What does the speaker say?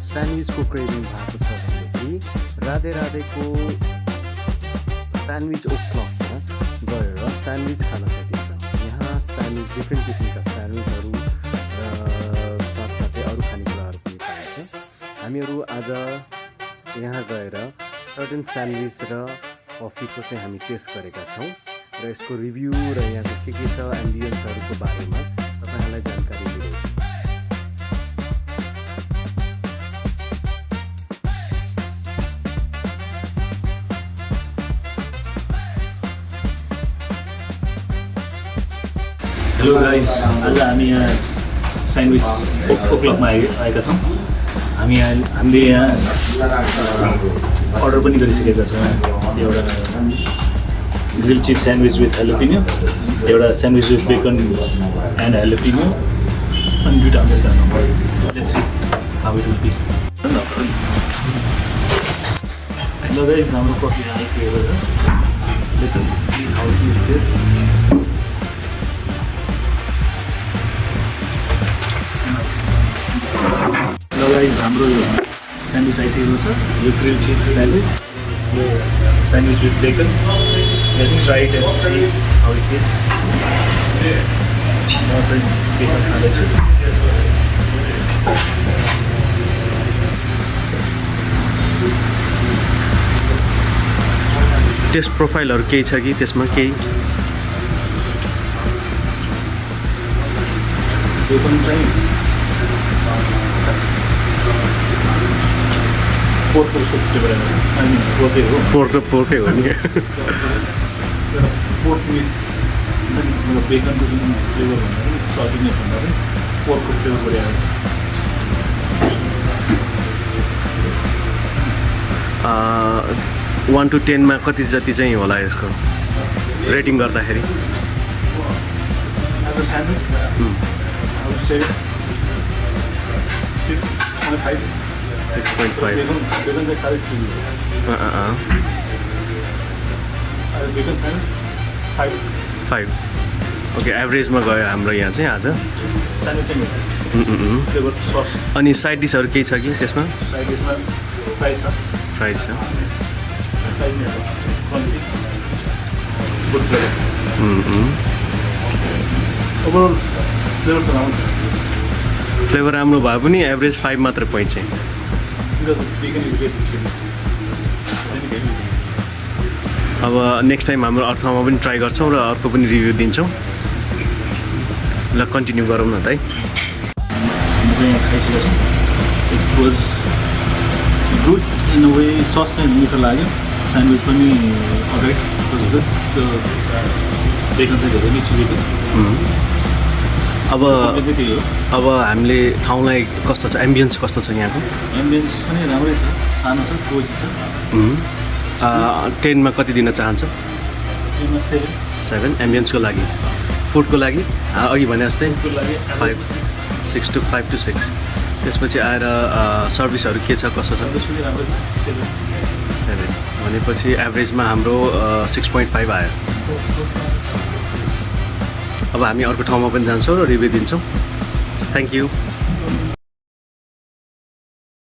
स्यान्डविचको craving भएको छ भनेदेखि राधे राधेको स्यान्डविच ओक्लकमा गएर स्यान्डविच खान सकिन्छ। यहाँ स्यान्डविच डिफ्रेन्ट किसिमका स्यान्डविचहरू साथसाथै अरू खानेकुराहरू पनि पाइन्छ। हामीहरू आज यहाँ गएर सर्टेन स्यान्डविच र कफीको चाहिँ हामी टेस्ट गरेका छौँ र यसको रिभ्यू र यहाँको के छ एम्बियन्सहरूको बारेमा तपाईँहरूलाई जानकारी दिँदैछौँ। हेलो गाइस, आज हामी यहाँ स्यान्डविच ओक्लकमा आएका छौँ। हामीले यहाँ अर्डर पनि गरिसकेका छौँ। एउटा grill cheese sandwich with jalapeno, एउटा sandwich with bacon and jalapeno, अनि दुईवटा americano. Let's see how it will be. Hello guys, हाम्रो कफी आइसकेको छ। Let's see how it is. Hello guys, हाम्रो स्यान्डविच आइसकेको छ। यो ग्रिल चिज स्यान्डविच, यो sandwich with bacon. Let's try it and see how it is. म चाहिँ बेकन खाँदैछु। टेस्ट प्रोफाइलहरू केही छ कि त्यसमा केही? बेकन चाहिँ पोर्कको फ्लेभर आएन। आई मिन पोर्कै हो। पोर्कै हो नि। पोर्क मिक्स मतलब बेकनको जुन फ्लेभर भन्दा पनि सजिने भन्दा पनि पोर्कको फ्लेभर बढी आयो। 1 to 10 मा कति जति चाहिँ होला यसको रेटिङ गर्दाखेरि? As a sandwich, I would say 6.5. 6.5. Bacon चाहिँ साह्रै ठिक हो। Bacon sandwich 5. ओके, एभरेजमा गयो हाम्रो यहाँ चाहिँ आज। Sandwich चाहिँ फ्लेभर सस। अनि साइड डिसहरू केही छ कि त्यसमा? साइड डिसमा फ्राइज छ। फ्राइज छ। फ्राइज नै हो। Crunchy good flavour. Overall flavour त राम्रो छ। फ्लेभर राम्रो भए पनि एभरेज 5 मात्र पोइन्ट चाहिँ। अब नेक्स्ट टाइम हाम्रो अर्को ठाउँमा पनि ट्राई गर्छौँ र अर्को पनि रिभ्यू दिन्छौँ। ल कन्टिन्यू गरौँ न त है। म चाहिँ यहाँ खाइसकेको छु। It was good in a way. Sauce चाहिँ मिठो लाग्यो। स्यान्डविच पनि अलराइट वाज गुड। त्यो बेकन चाहिँ धेरै नै छिपेको। अब हामीले ठाउँलाई कस्तो छ, एम्बियन्स कस्तो छ यहाँको? एम्बियन्स पनि राम्रै छ, सानो छ, कोजी छ। 10 मा कति दिन चाहन्छ? 7 एम्बियन्सको लागि। फुडको लागि अघि भने जस्तै 6 to 5 to 6। त्यसपछि आएर सर्भिसहरू के छ, कसो छ? 7 भनेपछि एभरेजमा हाम्रो 6.5 आयो। अब हामी अर्को ठाउँमा पनि जान्छौँ र रिभ्यू दिन्छौँ। Thank you.